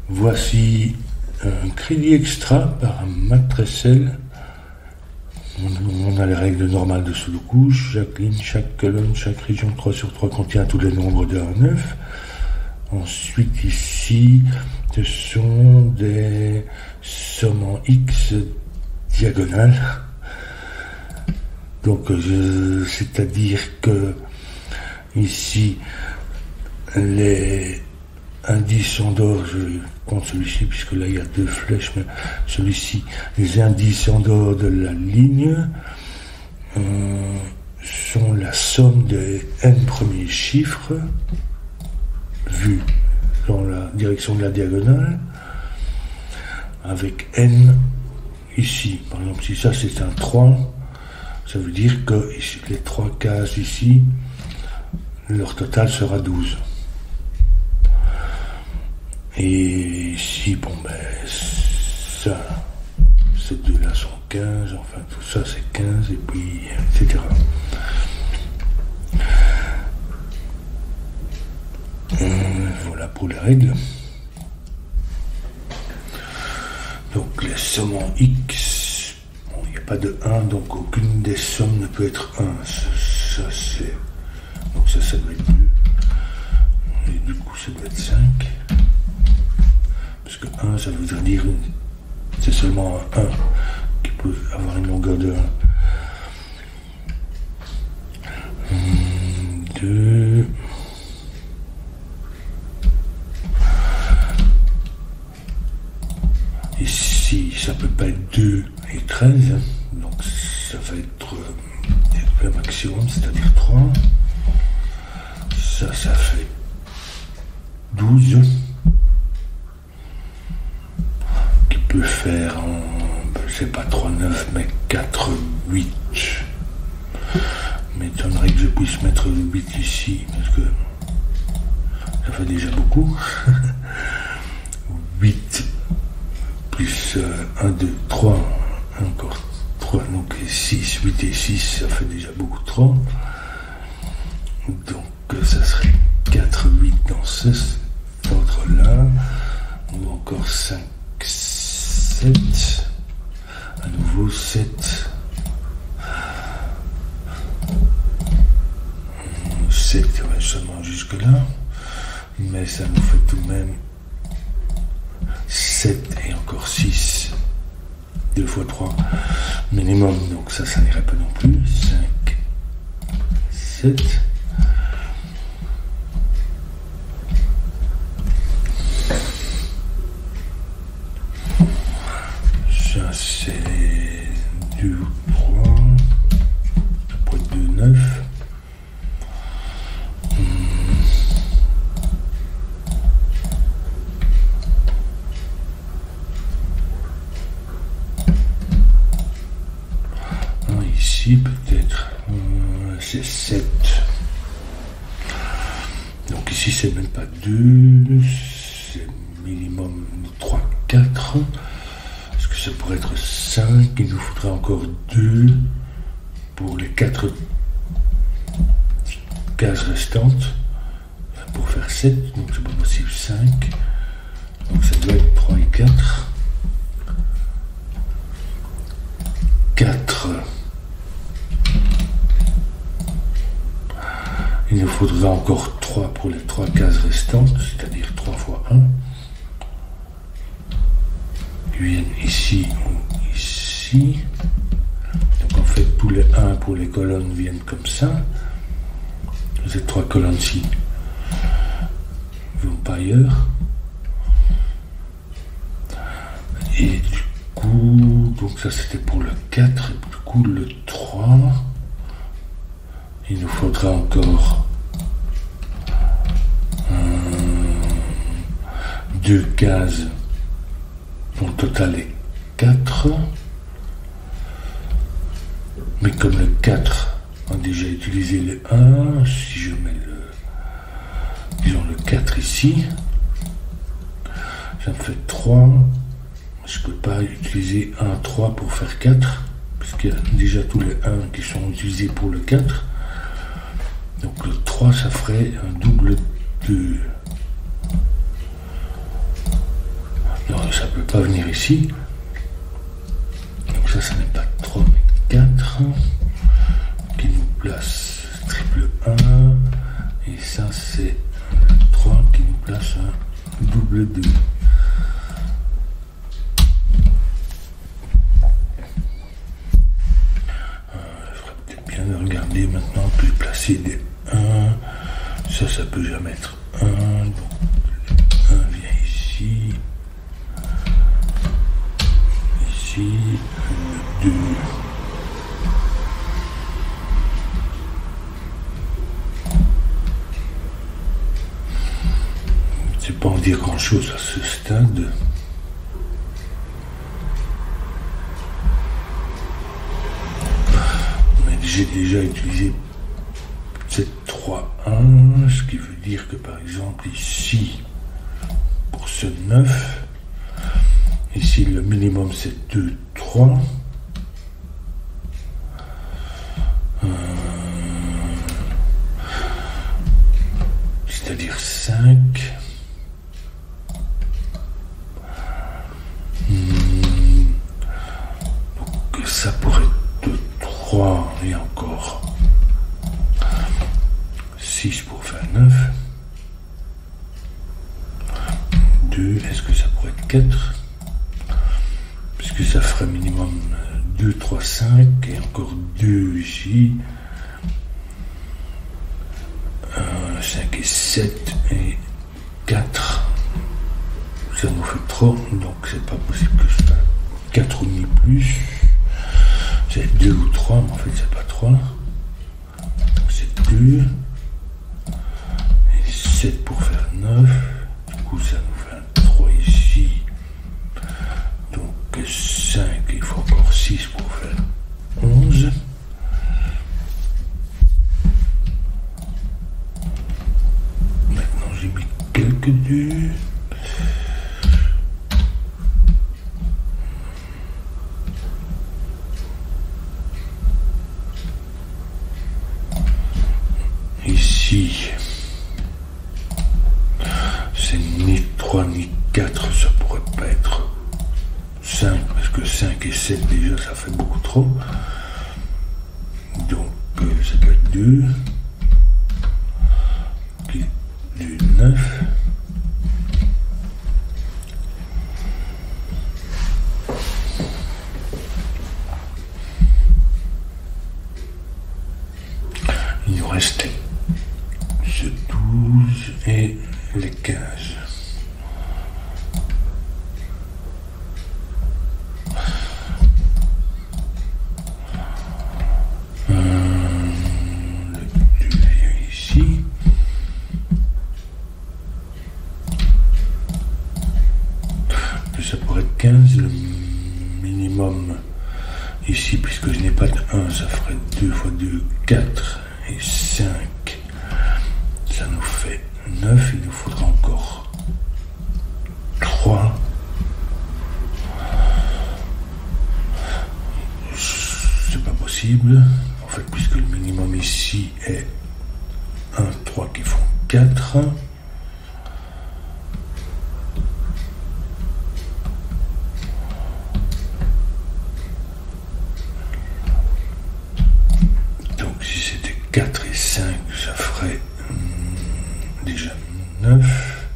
Voici un crédit extra par Matressel. On a les règles normales de sous-couche. Chaque ligne, chaque colonne, chaque région 3/3 contient tous les nombres de 1 à 9. Ensuite, ici, ce sont des sommes en X diagonales. Donc, c'est-à-dire que ici, les indices en dehors, je compte celui-ci, puisque là il y a 2 flèches, mais celui-ci, les indices en dehors de la ligne sont la somme des n premiers chiffres vus dans la direction de la diagonale, avec n ici. Par exemple, si ça c'est un 3, ça veut dire que ici, les 3 cases ici, leur total sera 12. Et ici, bon ben, ça, ces deux-là sont 15, enfin tout ça c'est 15, et puis, etc. Voilà pour les règles. Donc les sommes en X, bon, il n'y a pas de 1, donc aucune des sommes ne peut être 1. Ça c'est... Donc ça doit être 2. Et du coup ça doit être 5. Parce que 1, ça veut dire c'est seulement un 1 qui peut avoir une longueur de 1. 2. Ici, ça peut pas être 2 et 13. Donc ça va être le maximum, c'est-à-dire 3. Ça fait 12. Peut faire en, c'est pas 3, 9, mais 4, 8. M'étonnerait que je puisse mettre 8 ici, parce que ça fait déjà beaucoup. 8 plus 1, 2, 3, encore 3, donc 6, 8 et 6, ça fait déjà beaucoup de 3. Donc ça serait 4, 8 dans ce ordre-là, ou encore 5, 7, à nouveau 7, 7, ouais, seulement jusque là, mais ça nous fait tout de même 7 et encore 6, 2 fois 3 minimum, donc ça n'irait pas non plus. 5, 7. Ça c'est 2 ou 3, ça pourrait être 2, 9. Ici peut-être c'est 7. Donc ici c'est même pas 2, c'est minimum 3, 4. Est-ce que ça pourrait être 5? Il nous faudra encore 2 pour les 4 cases restantes pour faire 7, donc c'est pas possible. 5, donc ça doit être 3 et 4. 4. Il nous faudra encore 3 pour les 3 cases restantes, c'est-à-dire 3 fois 1. Ils viennent ici ou ici. Donc en fait, tous les 1 pour les colonnes viennent comme ça. Ces 3 colonnes-ci ne vont pas ailleurs. Et du coup, donc ça c'était pour le 4, et du coup le 3. Il nous faudra encore 2 cases dont le total est 4. Mais comme le 4 a déjà utilisé le 1, si je mets disons le 4 ici, ça me fait 3. Je ne peux pas utiliser un 3 pour faire 4, puisqu'il y a déjà tous les 1 qui sont utilisés pour le 4. Donc le 3, ça ferait un double 2. ça peut pas venir ici. Donc ça n'est pas 3 mais 4. Qui nous place triple 1. Et ça c'est 3 qui nous place un double 2. Il faudrait peut-être bien le regarder maintenant, puis placer des 1. Ça peut jamais être 1. Donc 1 vient ici. Ici. 2. C'est pas en dire grand chose à ce stade. Mais j'ai déjà utilisé cette 3-1, ce qui veut dire que par exemple ici, pour ce 9, ici le minimum c'est 2-3. C'est-à-dire 5. Donc ça pourrait être 3 et encore 6 pour faire 9. 2, est-ce que ça pourrait être 4? Puisque ça ferait minimum 2, 3, 5 et encore 2 ici. 5 et 7 et 4. Ça nous fait trop, donc c'est pas possible que je fasse 4 ou ni plus. C'est 2 ou 3, mais en fait c'est pas 3. Donc c'est 2. Et 7 pour faire 9. Du coup ça nous fait un 3 ici. Donc 5, il faut encore 6 pour faire 11. Maintenant j'ai mis quelques 2. Ici, c'est ni 3 ni 4, ça pourrait pas être 5, parce que 5 et 7 déjà ça fait beaucoup trop. Donc ça doit être 2. 2, 9. Il nous restait ce 12 et les 15. Le 2 vient ici. Ça pourrait être 15, le minimum ici, puisque je n'ai pas de 1, ça ferait 2 fois 2, 4 et 5. Ça nous fait 9, il nous faudra encore 3. C'est pas possible, en fait, puisque le minimum ici est 1, 3 qui font 4. Donc si c'était 4 et 5, ça ferait déjà 9.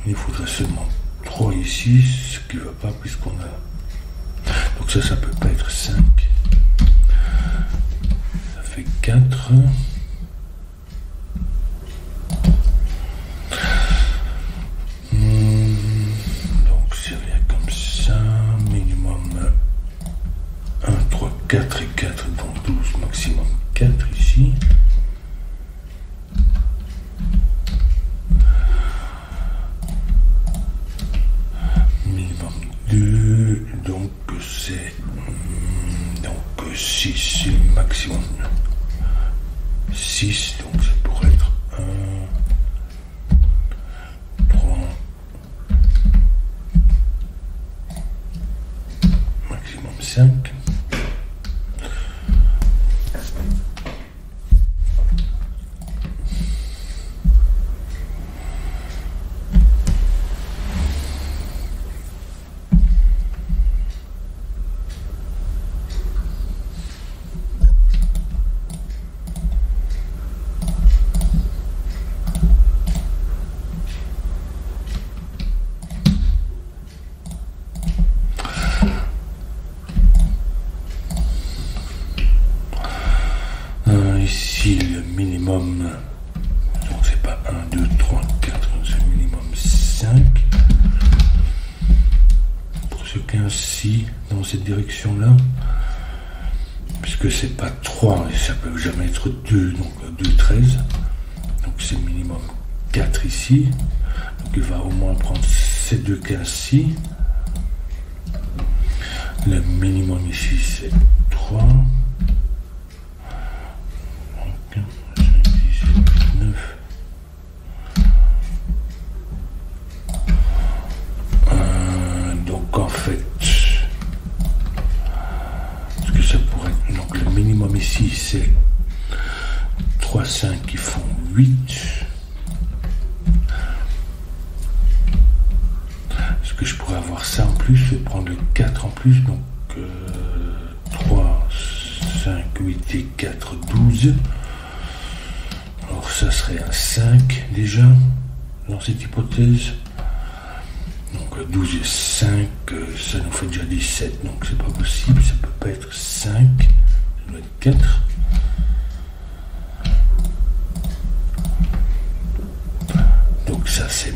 Il faudrait seulement 3 ici, ce qui ne va pas puisqu'on a... Donc ça peut pas être 5. Ça fait 4. Donc ça vient comme ça. Minimum 1, 3, 4 et 4, donc 12, maximum 4 ici. Minimum 2, donc c'est 6, et maximum 6, donc ça pourrait être 1, 3, maximum 5. ici, dans cette direction-là. Puisque c'est pas 3, et ça peut jamais être 2, donc 2, 13. Donc c'est minimum 4 ici. Donc il va au moins prendre ces 2 15-ci. Le minimum ici c'est 3. 5, 6, 9. Donc en fait, ce que ça pourrait être, donc le minimum ici c'est 3, 5 qui font 8. Est-ce que je pourrais avoir ça en plus et prendre le 4 en plus, donc 3, 5, 8 et 4, 12. Alors ça serait un 5 déjà dans cette hypothèse. Donc 12 et 5, ça nous fait déjà 17, donc c'est pas possible, ça peut pas être 5, ça doit être 4. Donc ça c'est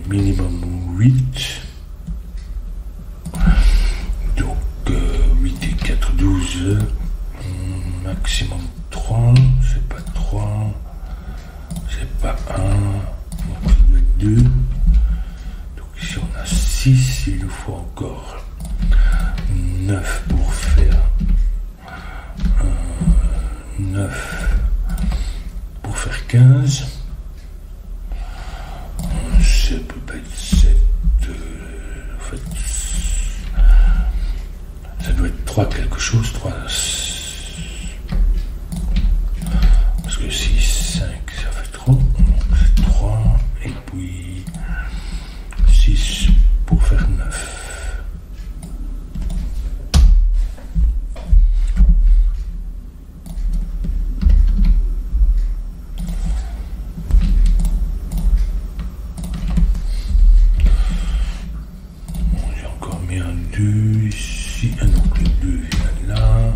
minimum 8. Donc 8 et 4, 12, maximum 3, c'est pas 3, c'est pas 1, donc ça doit être 2. Si on a 6, il nous faut encore 9 pour faire 9 pour faire 15. Ça peut pas être 7. En fait, ça doit être 3 quelque chose. 3. Parce que 6, 5, ça fait trop. Donc c'est 3. Et puis 6 pour faire 9. Bon, j'ai encore mis un 2 ici. Ah, donc le 2 vient là.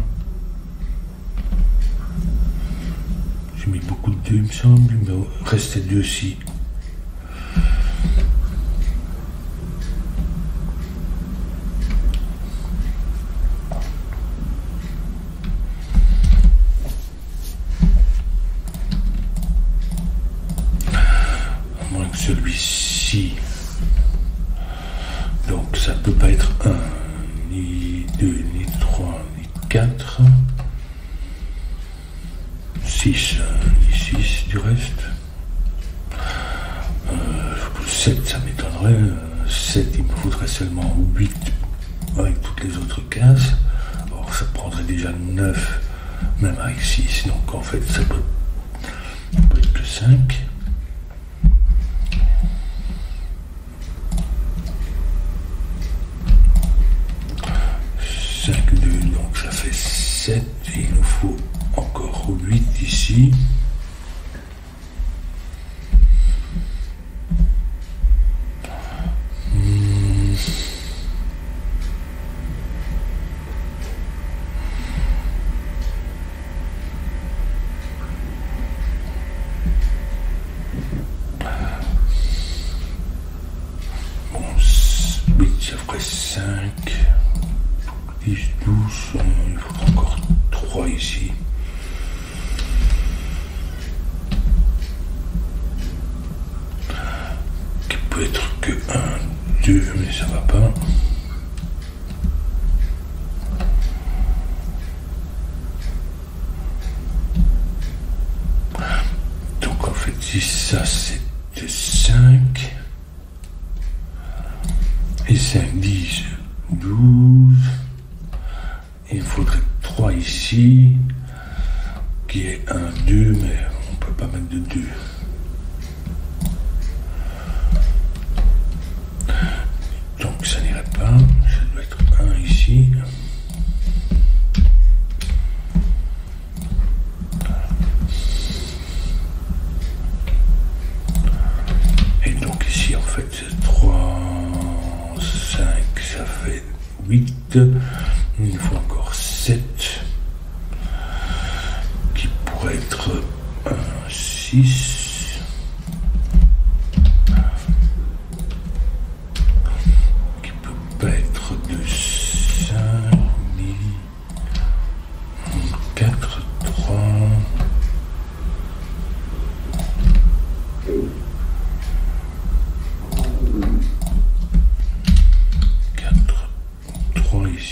J'ai mis beaucoup de 2 il me semble, mais restait 2 aussi. Celui-ci, donc ça peut pas être 1, ni 2, ni 3, ni 4, 6, ni 6 du reste. 7, ça m'étonnerait. 7, il me faudrait seulement 8 avec toutes les autres cases. Or, ça prendrait déjà 9, même avec 6. Donc, en fait, ça peut être que 5. 5, 2, donc ça fait 7. Et il nous faut encore 8 ici. Bon, 8, ça ferait 5. 10, 12, il faudra encore 3 ici. Qui peut être que 1, 2, mais ça va pas. Donc en fait, si ça c'était 5, et 5, 10, 12, il faudrait 3 ici, qui est 1, 2, mais on ne peut pas mettre de 2. Donc ça n'irait pas, ça doit être 1 ici. Et donc ici en fait c'est 3, 5, ça fait 8. Il nous faut encore 7 qui pourrait être 1, 6 qui peut pas être de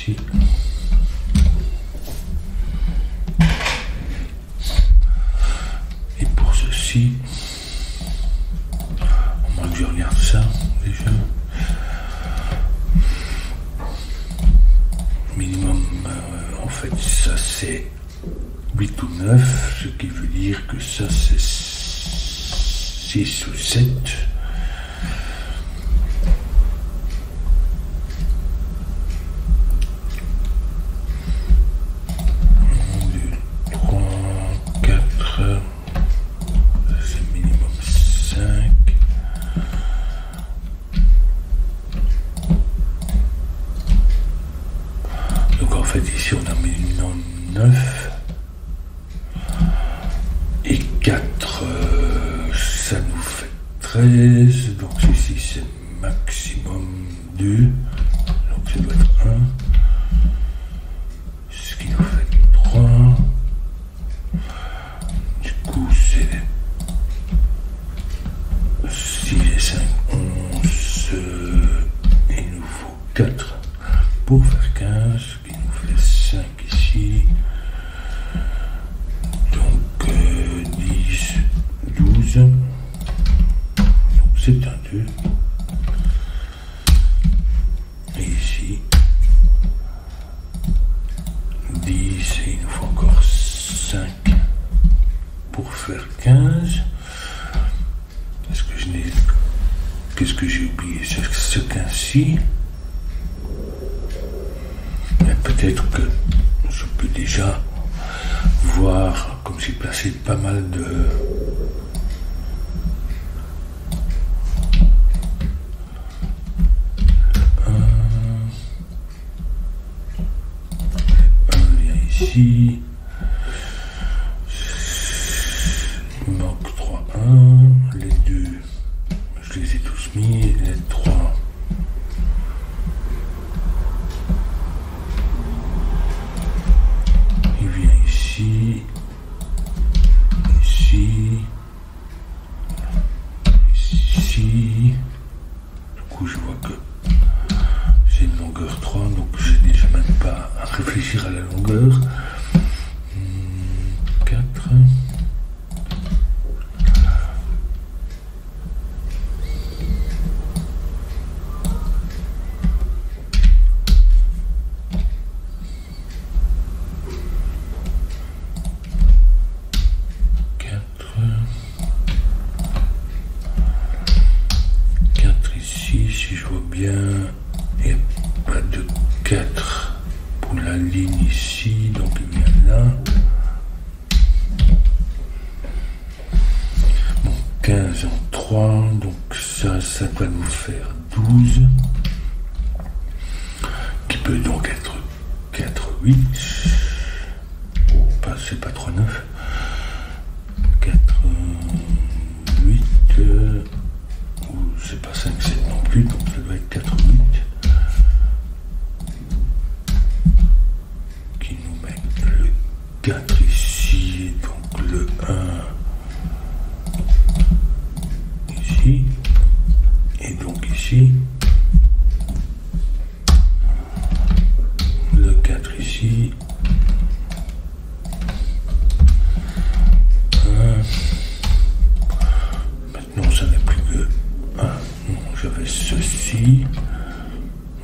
ici. Et pour ceci, au moins que je regarde ça déjà. Minimum, en fait, ça c'est 8 ou 9, ce qui veut dire que ça c'est 6 ou 7. 9 et 4, ça nous fait 13, donc ici c'est maximum 2, donc ça doit être 1, ce qui nous fait 3, du coup c'est 6 et 5, 11, il nous faut 4 pour faire 15, ce qui nous fait 5 ici. Donc 10, 12, donc c'est un 2. Et ici 10 et il nous faut encore 5 pour faire 15. Qu'est-ce que j'ai oublié? C'est ce 15-ci. Peut-être que je peux déjà voir, comme j'ai placé pas mal de... Un vient ici. Il manque 3, 1. Les 2, je les ai tous mis. Les 3... Ici, ici, du coup je vois que j'ai une longueur 3, donc je n'ai déjà même pas à réfléchir à la longueur. 4, 4 ici, si je vois bien, il n'y a pas de 4 pour la ligne ici, donc il vient là. Bon, 15 en 3, donc ça va nous faire 12, qui peut donc être 4, 8, c'est pas 3, 9, 4, 8, ou c'est pas 5, 7 non plus, donc ça doit être 4, 8, qui nous met le 4 ici, donc le 1 ici, et donc ici, le 4 ici, maintenant ça n'est plus que 1, non, j'avais ceci,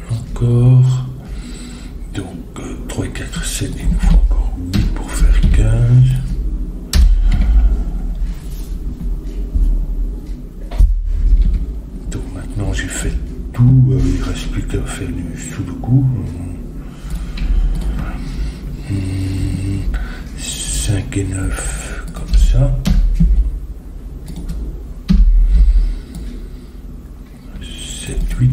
encore, donc 3 et 4, 7, il nous faut encore 8 pour faire 15, donc maintenant j'ai fait tout, il ne reste plus qu'à faire du sudoku. 5 et 9 comme ça, 7, 8,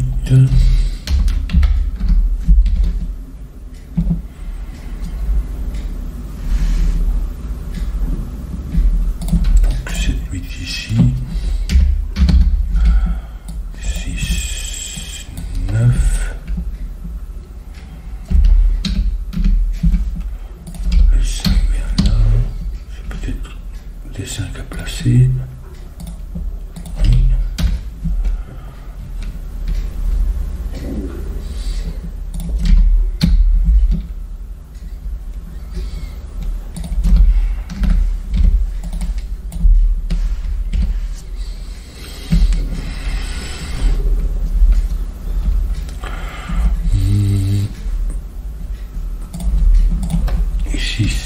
donc 7, 8 ici, 6, 9, le 5 vient là, c'est peut-être des 5 à placer.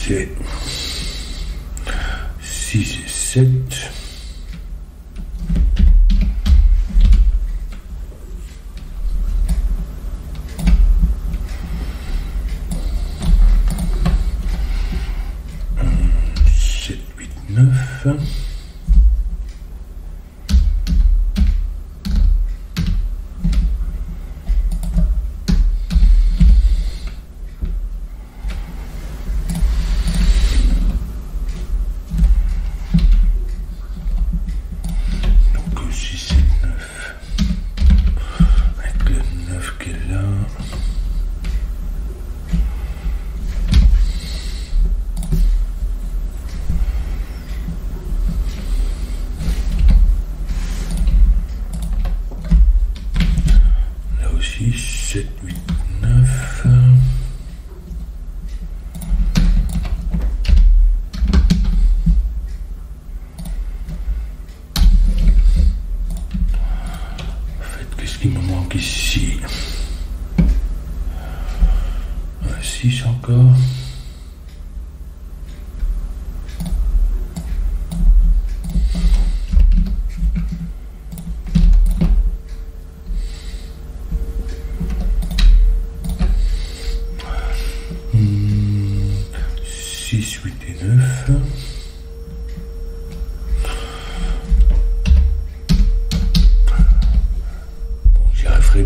c'est 6 et 7. Ici, 6 encore. Six, 8 et 9.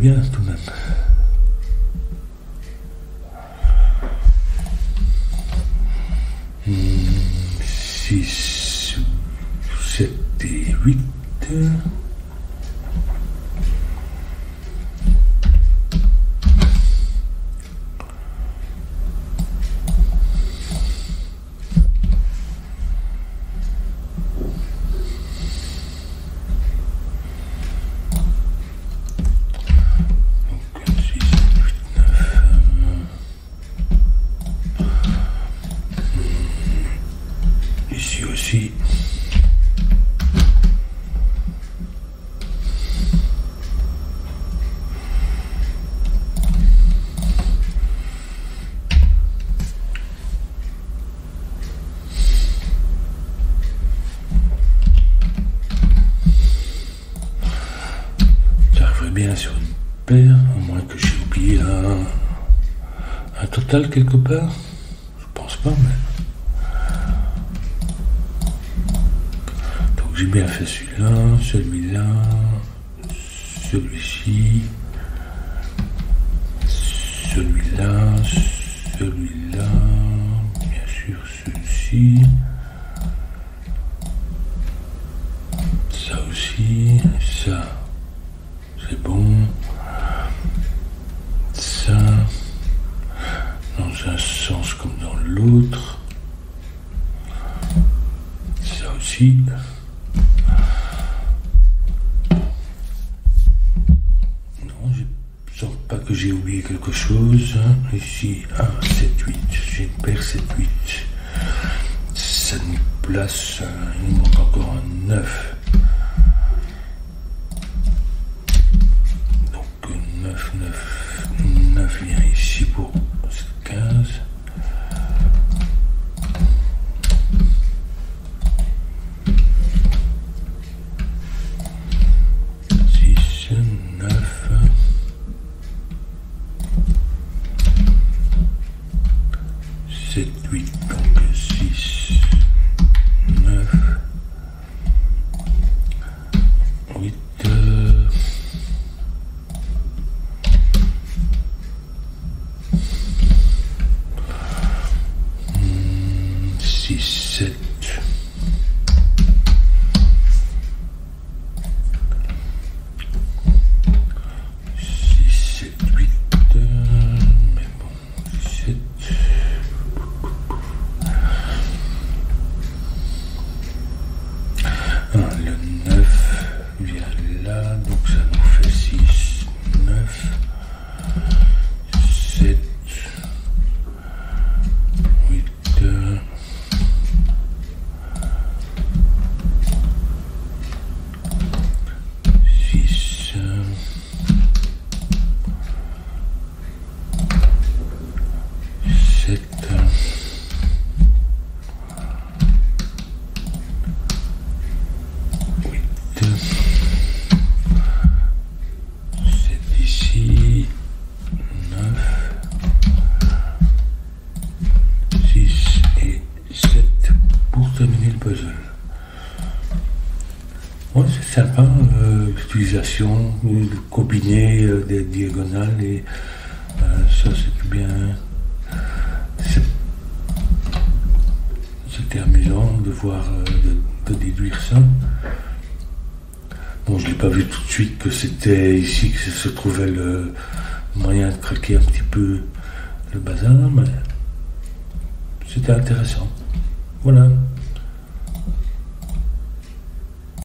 Bien tout de même. 6, 7 et 8. Aussi. J'arriverai bien sur une paire, à moins que j'ai oublié un total quelque part. Je pense pas, mais... J'ai bien fait celui-là, celui-là, celui-ci, celui-là, celui-là, bien sûr celui-ci, ça aussi, ça, c'est bon, ça, dans un sens comme dans l'autre, ça aussi. Pas que j'ai oublié quelque chose. Ici, 1, 7, 8. J'ai une paire 7, 8. Ça nous place. Il nous manque encore un 9. Donc 9, 9. 9 vient ici pour 15. 6, 9. 7, 8, donc 6, 9, 8, 6, 7, 6, 7, 8, mais bon, 7. Le 9 vient là, donc ça nous fait 6, 9, 7, 8, l'utilisation, le combiné des diagonales, et ça c'était bien. C'était amusant de voir, de déduire ça. Bon, je l'ai pas vu tout de suite que c'était ici que se trouvait le moyen de craquer un petit peu le bazar, mais c'était intéressant. Voilà.